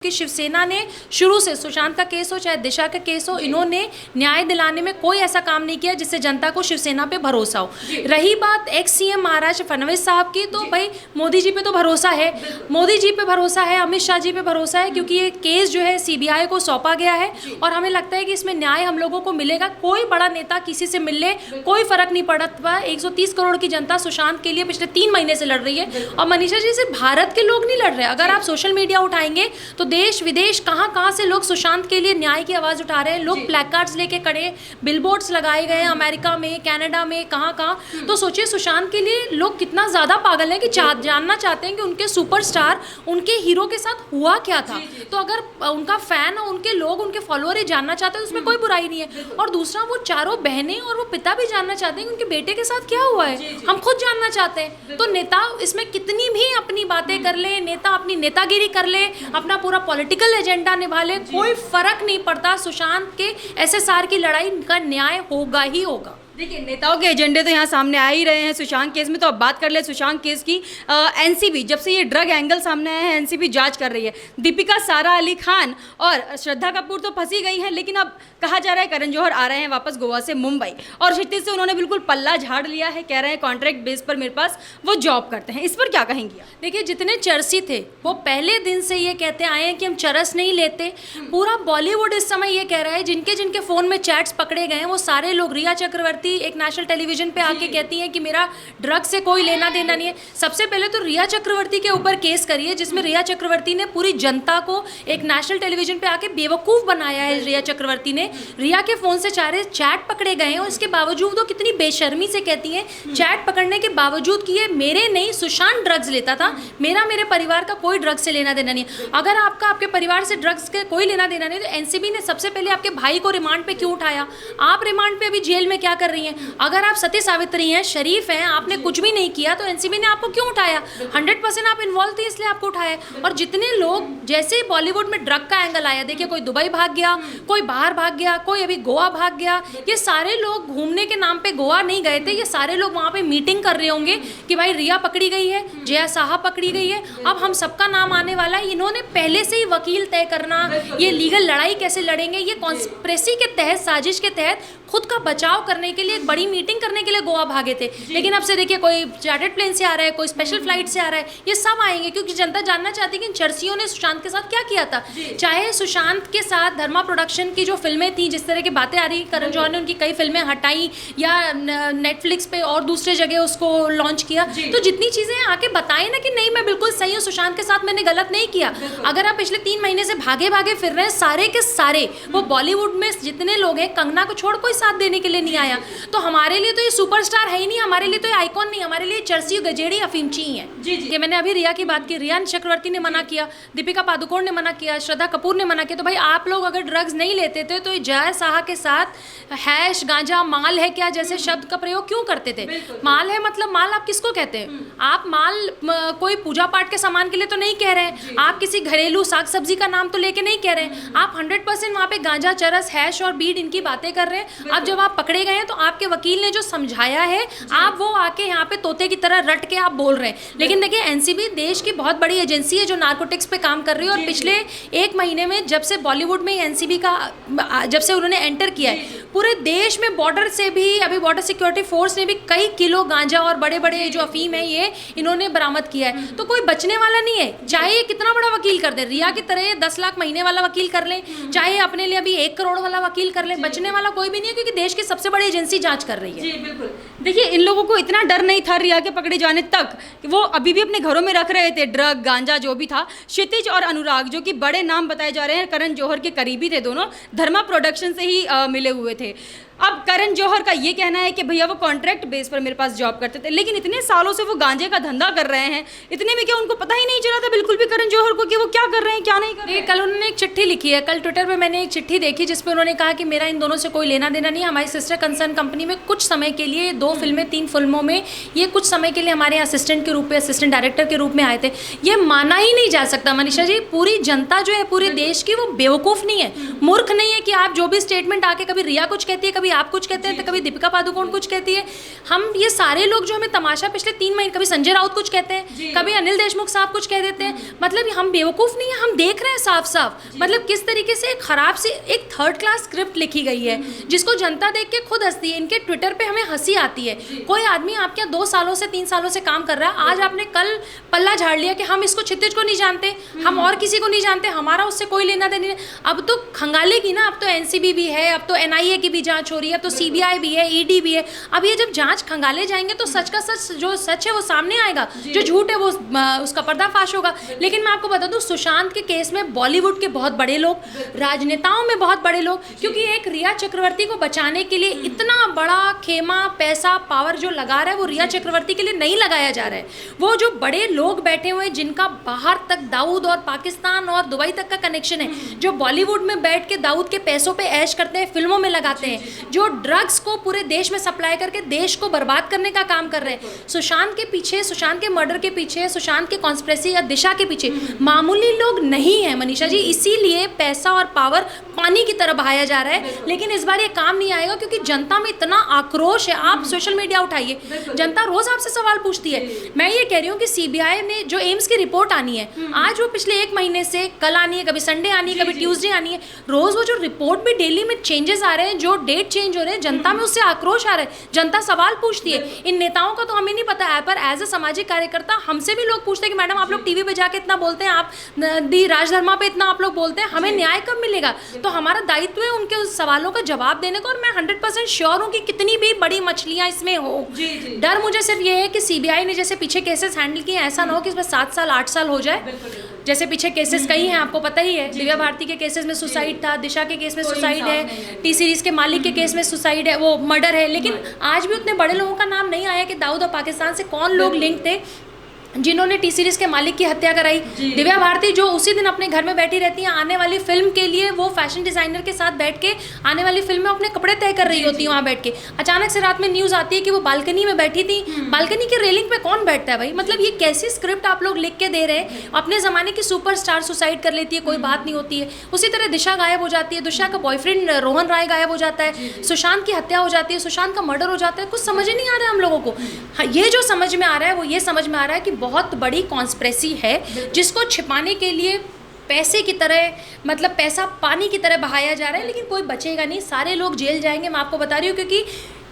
कि शिवसेना ने शुरू से सुशांत का केस हो चाहे दिशा का केस हो, इन्होंने न्याय दिलाने में कोई ऐसा काम नहीं किया जिससे जनता को शिवसेना पे भरोसा हो। रही बात एक्स सीएम महाराष्ट्र फडणवीस साहब की, तो भाई मोदी जी पे तो भरोसा है, मोदी जी पे भरोसा है, अमित शाह जी पे भरोसा है, क्योंकि ये केस जो है सीबीआई को सौंपा गया है और हमें लगता है कि इसमें न्याय हम लोगों को मिलेगा। कोई बड़ा नेता किसी से मिल ले, कोई फर्क नहीं पड़ता। 130 करोड़ की जनता सुशांत के लिए पिछले 3 महीने से लड़ रही है और मनीषा जी सिर्फ भारत के लोग नहीं लड़ रहे। अगर आप सोशल मीडिया उठाएंगे तो देश विदेश कहां से लोग सुशांत के लिए न्याय की आवाज उठा रहे हैं। लोग प्लैकार्ड्स लेके खड़े, बिलबोर्ड्स लगाए गए हैं अमेरिका में, कनाडा में, कहां। तो सोचिए सुशांत के लिए लोग कितना ज्यादा पागल हैं कि जानना चाहते हैं कि उनके सुपरस्टार, उनके हीरो के साथ हुआ क्या था। तो अगर उनका फैन और उनके लोग, उनके फॉलोअर ही जानना चाहते हैं तो उसमें कोई बुराई नहीं है। और दूसरा, वो चारों बहनें और वो पिता भी जानना चाहते हैं कि उनके बेटे के साथ क्या हुआ है, हम खुद जानना चाहते हैं। तो नेता इसमें कितनी भी अपनी बातें कर ले, नेता अपनी नेतागिरी कर ले, अपना पूरा पॉलिटिकल एजेंडा निभा ले, कोई फर्क नहीं पड़ता। सुशांत के एसएसआर की लड़ाई का न्याय होगा ही होगा। देखिए, नेताओं के एजेंडे तो यहाँ सामने आ ही रहे हैं सुशांत केस में। तो अब बात कर ले सुशांत केस की। एनसीबी, जब से ये ड्रग एंगल सामने आया है, एनसीबी जांच कर रही है। दीपिका, सारा अली खान और श्रद्धा कपूर तो फंसी गई हैं, लेकिन अब कहा जा रहा है करण जौहर आ रहे हैं वापस गोवा से मुंबई, और क्षितिज से उन्होंने बिल्कुल पल्ला झाड़ लिया है। कह रहे हैं कॉन्ट्रैक्ट बेस पर मेरे पास वो जॉब करते हैं। इस पर क्या कहेंगी? देखिए, जितने चरसी थे वो पहले दिन से ये कहते आए हैं कि हम चरस नहीं लेते। पूरा बॉलीवुड इस समय ये कह रहा है, जिनके जिनके फ़ोन में चैट्स पकड़े गए हैं वो सारे लोग। रिया चक्रवर्ती एक नेशनल टेलीविजन पे आके कहती हैं कि मेरा ड्रग से कोई लेना देना नहीं है। सबसे पहले तो रिया चक्रवर्ती के ऊपर केस करिए, जिसमें रिया चक्रवर्ती ने पूरी जनता को एक नेशनल टेलीविजन पे आके बेवकूफ़ बनाया है। रिया चक्रवर्ती ने, रिया के फ़ोन से सारे चैट पकड़े गए हैं और इसके बावजूद वो कितनी बेशर्मी से कहती हैं, चैट पकड़ने के बावजूद कि ये मेरे नहीं, सुशांत ड्रग्स लेता था, मेरे परिवार का कोई ड्रग्स से लेना देना नहीं है। अगर आपके परिवार से ड्रग्स के कोई लेना देना नहीं तो एनसीबी ने सबसे पहले आपके भाई को रिमांड पे क्यों उठाया? आप रिमांड पे अभी जेल में क्या कर रही हैं? अगर आप सती सावित्री हैं, शरीफ हैं, आपने कुछ भी नहीं किया तो एनसीबी ने आपको क्यों उठाया? 100% आप इन्वॉल्व थे इसलिए आपको उठाया। और जितने लोग, जैसे ही बॉलीवुड में ड्रग का एंगल आया, देखिए कोई दुबई भाग गया, कोई बाहर भाग गया, कोई अभी गोवा भाग गया। ये सारे लोग घूमने के नाम पे गोवा नहीं गए थे, ये सारे लोग वहाँ पे मीटिंग कर रहे होंगे कि भाई रिया पकड़ी गई है, जया साहब पकड़ी गई है, अब हम सबका नाम आने वाला है। इन्होंने पहले से ही वकील तय करना, ये लीगल लड़ाई कैसे लड़ेंगे, ये कॉन्स्पिरेसी के तहत, साजिश के तहत खुद का बचाव करने के लिए एक बड़ी मीटिंग करने के लिए गोवा भागे थे। लेकिन अब से देखिए, कोई चार्टर्ड प्लेन से आ रहा है, कोई स्पेशल फ्लाइट से आ रहा है, ये सब आएंगे क्योंकि जनता जानना चाहती है कि इन चर्सियों ने सुशांत के साथ क्या किया था। चाहे सुशांत के साथ धर्मा प्रोडक्शन की जो फिल्में थी, जिस तरह की बातें आ रही, करण जौहर ने उनकी कई फिल्में हटाई या नेटफ्लिक्स पे और दूसरे जगह उसको लॉन्च किया, तो जितनी चीज़ें आके बताएं ना कि नहीं मैं बिल्कुल सही हूँ, सुशांत के साथ मैंने गलत नहीं किया। अगर आप पिछले 3 महीने से भागे भागे फिर रहे हैं, सारे के सारे वो बॉलीवुड में जितने लोग हैं, कंगना को छोड़ कोई साथ देने के लिए नहीं आया। तो हमारे लिए तो ये सुपरस्टार है ही नहीं, हमारे लिए तो ये आइकॉन नहीं, हमारे लिए चर्सी गजेड़ी अफीमची ही है। जी, मैंने अभी रिया की बात की, रिया चक्रवर्ती ने मना किया, दीपिका पादुकोण ने मना किया, श्रद्धा कपूर ने मना किया। तो भाई आप लोग अगर ड्रग्स नहीं लेते थे तो जय साहा के साथ हैश, गांजा, माल है क्या जैसे शब्द का प्रयोग क्यों करते थे? माल है मतलब माल आप किसको कहते हैं? आप माल कोई पूजा पाठ के सामान के लिए तो नहीं कह रहे हैं, आप किसी घरेलू साग सब्जी का नाम तो लेके नहीं कह रहे हैं। आप 100% वहाँ पे गांजा, चरस, हैश और बीड इनकी बातें कर रहे हैं। अब जब आप पकड़े गए हैं तो आपके वकील ने जो समझाया है, आप वो आके यहाँ पे तोते की तरह रट के आप बोल रहे हैं। लेकिन देखिए, एनसीबी देश की बहुत बड़ी एजेंसी है जो नार्कोटिक्स पे काम कर रही है, और पिछले 1 महीने में जब से बॉलीवुड में एनसीबी का, जब से उन्होंने एंटर किया है, पूरे देश में बॉर्डर से भी, अभी बॉर्डर सिक्योरिटी फोर्स ने भी कई किलो गांजा और बड़े बड़े जो अफीम है ये इन्होंने बरामद किया है। तो कोई बचने वाला नहीं है, चाहे ये कितना बड़ा वकील कर दे, रिया की तरह 10 लाख महीने वाला वकील कर ले, चाहे अपने लिए अभी 1 करोड़ वाला वकील कर ले, बचने वाला कोई भी नहीं है, क्योंकि देश की सबसे बड़ी एजेंसी जांच कर रही है। जी बिल्कुल। देखिए, इन लोगों को इतना डर नहीं था रिया के पकड़े जाने तक कि वो अभी भी अपने घरों में रख रहे थे ड्रग, गांजा जो भी था। क्षितिज और अनुराग, जो कि बड़े नाम बताए जा रहे हैं, करण जौहर के करीबी थे दोनों, धर्मा प्रोडक्शन से ही मिले हुए थे। अब करण जौहर का ये कहना है कि भैया वो कॉन्ट्रैक्ट बेस पर मेरे पास जॉब करते थे, लेकिन इतने सालों से वो गांजे का धंधा कर रहे हैं, इतने में क्या उनको पता ही नहीं चला था बिल्कुल भी करण जौहर को कि वो क्या कर रहे हैं, क्या नहीं कर रहे हैं? कल उन्होंने एक चिट्ठी लिखी है, कल ट्विटर पे मैंने एक चिट्ठी देखी जिसपे उन्होंने कहा कि मेरा इन दोनों से कोई लेना देना नहीं। हमारी सिस्टर कंसर्न कंपनी में कुछ समय के लिए 2 फिल्में, 3 फिल्मों में ये कुछ समय के लिए हमारे असिस्टेंट के रूप में, असिस्टेंट डायरेक्टर के रूप में आए थे। ये माना ही नहीं जा सकता मनीषा जी। पूरी जनता जो है पूरे देश की, वो बेवकूफ़ नहीं है, मूर्ख नहीं है कि आप जो भी स्टेटमेंट आके, कभी रिया कुछ कहती है, कभी कभी आप कुछ कहते हैं तो कभी दीपिका पादुकोण कुछ कहती है। हम ये सारे लोग जो हमें तमाशा पिछले 3 महीने, कभी संजय राउत कुछ कहते हैं, कभी अनिल देशमुख साहब कुछ कह देते हैं। मतलब हम बेवकूफ़ नहीं है, हम देख रहे हैं साफ साफ मतलब किस तरीके से खराब सी एक 3rd क्लास स्क्रिप्ट लिखी गई है जिसको जनता देख के खुद हंसती है। इनके ट्विटर पे हमें हंसी आती है। कोई आदमी आपके 2 सालों से 3 सालों से काम कर रहा है, आज आपने कल पल्ला झाड़ लिया कि हम इसको क्षितिज को नहीं जानते, हम और किसी को नहीं जानते, हमारा उससे कोई लेना देना नहीं। अब तो खंगाले की ना, अब तो एनसीबी भी है, अब तो एनआईए की भी जांच हो रही है, अब तो सीबीआई भी है, ईडी भी है। अब ये जब जांच खंगाले जाएंगे तो सच का सच, जो सच है वो सामने आएगा, जो झूठ है वो उसका पर्दाफाश होगा। लेकिन मैं आपको बता दूं, सुशांत के केस में बॉलीवुड के बहुत बड़े लोग, राजनेताओं में बहुत बड़े लोग, क्योंकि एक रिया चक्रवर्ती को बचाने के लिए इतना बड़ा खेमा, पैसा, पावर जो लगा रहा है वो रिया चक्रवर्ती के लिए नहीं लगाया जा रहा है। वो जो बड़े लोग बैठे हुए हैं जिनका बाहर तक दाऊद और पाकिस्तान और दुबई तक का कनेक्शन है, जो बॉलीवुड में बैठ के दाऊद के पैसों पे ऐश करते हैं, फिल्मों में लगाते हैं, जो ड्रग्स को पूरे देश में सप्लाई करके देश को बर्बाद करने का काम कर रहे हैं। सुशांत के पीछे, सुशांत के मर्डर के पीछे, सुशांत के कॉन्स्पिरेसी या दिशा के पीछे मामूली लोग नहीं है मनीषा जी। इसीलिए पैसा और पावर पानी की तरह बहाया जा रहा है। लेकिन इस बार ये काम नहीं आएगा क्योंकि जनता में इतना आक्रोश है। आप सोशल मीडिया उठाइए, जनता रोज आपसे सवाल पूछती है। मैं ये कह रही हूँ कि सीबीआई ने जो एम्स की रिपोर्ट आनी है, आज वो पिछले 1 महीने से, कल आनी है, कभी संडे आनी है, कभी ट्यूसडे आनी है, रोज वो जो रिपोर्ट भी डेली में चेंजेस आ रहे हैं, जो डेट चेंज हो रहे हैं, जनता में उससे आक्रोश आ रहा है, जनता सवाल पूछती है। इन नेताओं का तो हमें नहीं पता है, पर एज अ सामाजिक कार्यकर्ता हमसे भी लोग पूछते हैं कि मैडम आप लोग टीवी पे जाके इतना बोलते हैं, आप दी राजधर्मा पे इतना आप लोग बोलते हैं, हमें न्याय कब मिलेगा? तो हमारा दायित्व है उनके उस सवालों का जवाब देने का। और मैं 100% श्योर हूँ कि कितनी भी बड़ी मछलियाँ इसमें हो, डर मुझे सिर्फ ये है कि सीबीआई ने जैसे पीछे केसेस हैंडल किए, ऐसा ना हो कि इसमें 7 साल 8 साल हो जाए। जैसे पीछे केसेस कई हैं, आपको पता ही है, दिव्या भारती के केसेस में सुसाइड था, दिशा के केस में सुसाइड है, टी सीरीज के मालिक के केस में सुसाइड है, वो मर्डर है। लेकिन आज भी उतने बड़े लोगों का नाम नहीं आया कि दाऊद और पाकिस्तान से कौन लोग लिंक थे जिन्होंने टी सीरीज के मालिक की हत्या कराई। दिव्या भारती जो उसी दिन अपने घर में बैठी रहती हैं, आने वाली फिल्म के लिए वो फैशन डिजाइनर के साथ बैठ के आने वाली फिल्म में अपने कपड़े तय कर रही होती है वहाँ बैठ के। अचानक से रात में न्यूज़ आती है कि वो बालकनी में बैठी थी। बालकनी के रेलिंग पे कौन बैठता है भाई? मतलब ये कैसी स्क्रिप्ट आप लोग लिख के दे रहे हैं? अपने ज़माने की सुपरस्टार सुसाइड कर लेती है, कोई बात नहीं होती है। उसी तरह दिशा गायब हो जाती है, दिशा का बॉयफ्रेंड रोहन राय गायब हो जाता है, सुशांत की हत्या हो जाती है, सुशांत का मर्डर हो जाता है। कुछ समझ ही नहीं आ रहा है हम लोगों को। हाँ, ये जो समझ में आ रहा है वो ये समझ में आ रहा है कि बहुत बड़ी कॉन्स्पिरेसी है जिसको छिपाने के लिए पैसे की तरह, मतलब पैसा पानी की तरह बहाया जा रहा है। लेकिन कोई बचेगा नहीं, सारे लोग जेल जाएंगे, मैं आपको बता रही हूँ, क्योंकि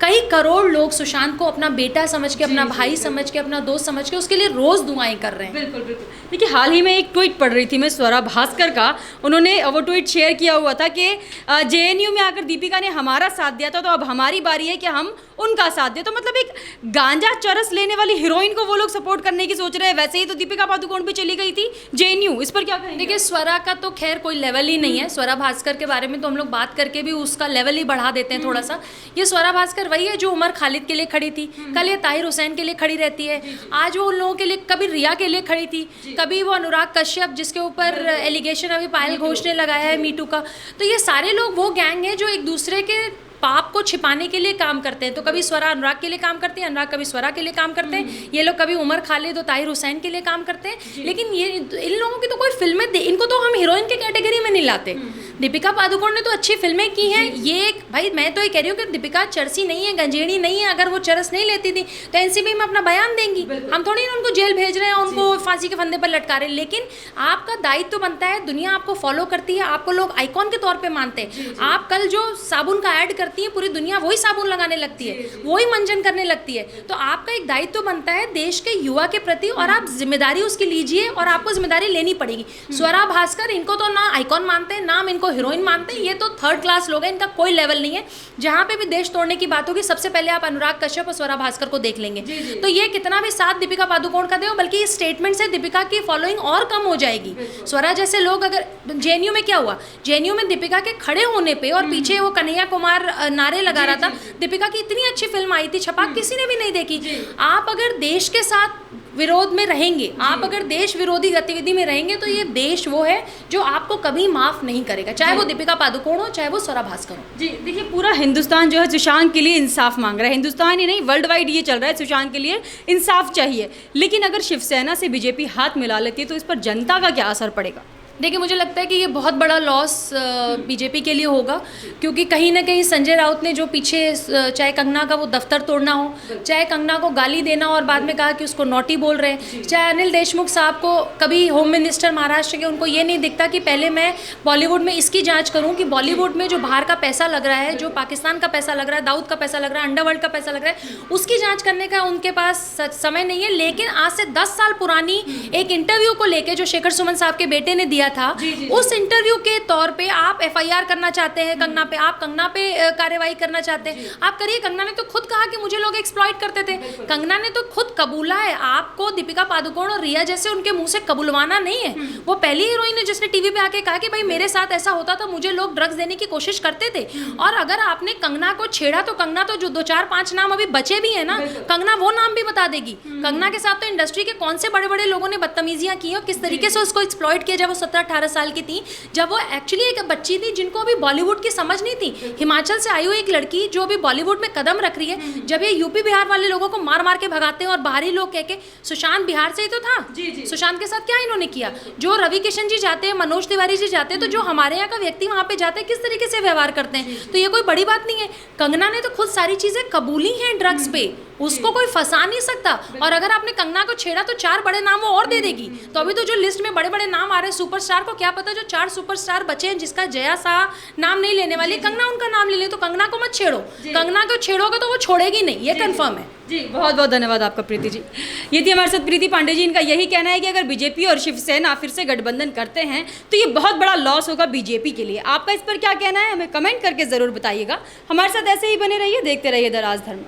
कई करोड़ लोग सुशांत को अपना बेटा समझ के, अपना भाई समझ के, अपना दोस्त समझ के उसके लिए रोज दुआएं कर रहे हैं। बिल्कुल बिल्कुल। देखिए, हाल ही में एक ट्वीट पढ़ रही थी मैं, स्वरा भास्कर का। उन्होंने वो ट्वीट शेयर किया हुआ था कि जेएनयू में आकर दीपिका ने हमारा साथ दिया था, तो अब हमारी बारी है कि हम उनका साथ दें। तो मतलब एक गांजा चरस लेने वाली हीरोइन को वो लोग सपोर्ट करने की सोच रहे हैं। वैसे ही तो दीपिका पादुकोण भी चली गई थी जेएनयू, इस पर क्या कहेंगे? देखिए, स्वरा का तो खैर कोई लेवल ही नहीं है। स्वरा भास्कर के बारे में तो हम लोग बात करके भी उसका लेवल ही बढ़ा देते हैं थोड़ा सा। ये स्वरा भास्कर वही है जो उमर खालिद के लिए खड़ी थी, कल ये ताहिर हुसैन के लिए खड़ी रहती है, आज वो उन लोगों के लिए, कभी रिया के लिए खड़ी थी, कभी वो अनुराग कश्यप जिसके ऊपर एलिगेशन अभी पायल घोष ने लगाया है मीटू का। तो ये सारे लोग वो गैंग है जो एक दूसरे के पाप को छिपाने के लिए काम करते हैं। तो कभी स्वरा अनुराग के लिए काम करते हैं, अनुराग कभी स्वरा के लिए काम करते हैं, ये लोग कभी उमर खालिद और ताहिर हुसैन के लिए काम करते हैं। लेकिन ये इन लोगों की तो कोई फिल्में, इनको तो हम हीरोइन के कैटेगरी में नहीं लाते। दीपिका पादुकोण ने तो अच्छी फिल्में की हैं। ये भाई मैं तो ये कह रही हूँ कि दीपिका चरसी नहीं है, गंजेड़ी नहीं है। अगर वो चरस नहीं लेती थी तो एनसीबी में अपना बयान देंगी। हम थोड़ी ना उनको जेल भेज रहे हैं, उनको फांसी के फंदे पर लटका रहे हैं। लेकिन आपका दायित्व बनता है, दुनिया आपको फॉलो करती है, आपको लोग आइकॉन के तौर पर मानते हैं। आप कल जो साबुन का ऐड करती हैं, पूरी दुनिया वही साबुन लगाने लगती है, वही मंजन करने लगती है। तो आपका एक दायित्व बनता है देश के युवा के प्रति, और आप जिम्मेदारी उसकी लीजिए और आपको जिम्मेदारी लेनी पड़ेगी। स्वरा भास्कर, इनको तो ना आइकॉन मानते हैं, ना इनको हीरोइन मानते हैं। ये तो 3rd क्लास लोग हैं, इनका कोई लेवल नहीं है। जहाँ पे भी देश तोड़ने की बात होगी, सबसे पहले आप अनुराग कश्यप और स्वरा भास्कर को देख लेंगे। तो ये कितना भी साथ दीपिका पादुकोण का दे, बल्कि इस स्टेटमेंट से दीपिका की फॉलोइंग और कम हो जाएगी। स्वरा जैसे लोग, अगर जेएनयू में क्या हुआ, जेएनयू में दीपिका के खड़े होने पे और पीछे वो कन्हैया कुमार नारे लगा रहा था, दीपिका की इतनी अच्छी फिल्म आई थी छपाक, किसी ने भी नहीं देखी। आप अगर देश के साथ विरोध में रहेंगे, आप अगर देश विरोधी गतिविधि में रहेंगे, तो ये देश वो है जो आपको कभी माफ नहीं करेगा, चाहे वो दीपिका पादुकोण हो, चाहे वो स्वरा भास्कर हो। जी देखिए, पूरा हिंदुस्तान जो है सुशांत के लिए इंसाफ मांग रहा है। हिंदुस्तान ही नहीं, वर्ल्ड वाइड ये चल रहा है, सुशांत के लिए इंसाफ चाहिए। लेकिन अगर शिवसेना से बीजेपी हाथ मिला लेती है तो इस पर जनता का क्या असर पड़ेगा? देखिए, मुझे लगता है कि ये बहुत बड़ा लॉस बीजेपी के लिए होगा, क्योंकि कहीं ना कहीं संजय राउत ने जो पीछे चाहे कंगना का वो दफ्तर तोड़ना हो, चाहे कंगना को गाली देना और बाद में कहा कि उसको नॉटी बोल रहे हैं, चाहे अनिल देशमुख साहब को कभी होम मिनिस्टर महाराष्ट्र के, उनको ये नहीं दिखता कि पहले मैं बॉलीवुड में इसकी जांच करूं कि बॉलीवुड में जो बाहर का पैसा लग रहा है, जो पाकिस्तान का पैसा लग रहा है, दाऊद का पैसा लग रहा है, अंडरवर्ल्ड का पैसा लग रहा है, उसकी जाँच करने का उनके पास समय नहीं है। लेकिन आज से 10 साल पुरानी एक इंटरव्यू को लेकर जो शेखर सुमन साहब के बेटे ने दिया था, उस इंटरव्यू के तौर पे आप एफआईआर करना चाहते हैं कंगना पे, आप कंगना पे कार्रवाई करना चाहते हैं, आप करिए। कंगना ने तो खुद कहा कि मुझे लोग एक्सप्लॉइट करते थे, कंगना ने तो खुद कबूला है। आपको दीपिका पादुकोण और रिया जैसे उनके मुंह से कबूलवाना नहीं है। वो पहली हीरोइन है जिसने टीवी पे आके कहा कि भाई मेरे साथ ऐसा होता था, मुझे लोग ड्रग्स देने की कोशिश करते थे। और अगर आपने कंगना को छेड़ा तो कंगना तो जो 2-4-5 नाम अभी बचे भी है ना, कंगना वो नाम भी बता देगी। कंगना के साथ तो इंडस्ट्री के कौन से बड़े बड़े लोगों ने बदतमीजियां की और किस तरीके से उसको एक्सप्लॉइट किया जब वो 17-18 साल की थी, जब वो एक्चुअली एक बच्ची थी जिनको अभी बॉलीवुड की समझ नहीं थी। हिमाचल से आई हुई एक लड़की जो अभी बॉलीवुड में कदम रख रही है, जब ये यूपी बिहार वाले लोगों को मार मार के भगाते हैं और बाहरी लोग कह के, सुशांत बिहार से ही तो था। सुशांत के साथ क्या इन्होंने किया? जो रवि किशन जी जाते हैं, मनोज तिवारी जी जाते हैं, तो जो हमारे यहाँ का व्यक्ति वहाँ पे जाते हैं किस तरीके से व्यवहार करते हैं, तो ये कोई बड़ी बात नहीं है। कंगना ने तो खुद सारी चीजें कबूली हैं ड्रग्स पे, उसको कोई फंसा नहीं सकता। और अगर आपने कंगना को छेड़ा तो 4 बड़े नाम वो और दे देगी। तो अभी तो जो लिस्ट में बड़े बड़े नाम आ रहे हैं सुपरस्टार को क्या पता जो 4 सुपरस्टार बचे हैं जिसका जया शाह नाम नहीं लेने वाली, कंगना उनका नाम ले ले। तो कंगना को मत छेड़ो, कंगना को छेड़ोगे तो वो छोड़ेगी नहीं, ये कंफर्म है। जी बहुत बहुत धन्यवाद आपका प्रीति जी। ये थी हमारे साथ प्रीति पांडे जी। इनका यही कहना है कि अगर बीजेपी और शिवसेना फिर से गठबंधन करते हैं तो ये बहुत बड़ा लॉस होगा बीजेपी के लिए। आपका इस पर क्या कहना है हमें कमेंट करके ज़रूर बताइएगा। हमारे साथ ऐसे ही बने रहिए, देखते रहिए द राज धर्म।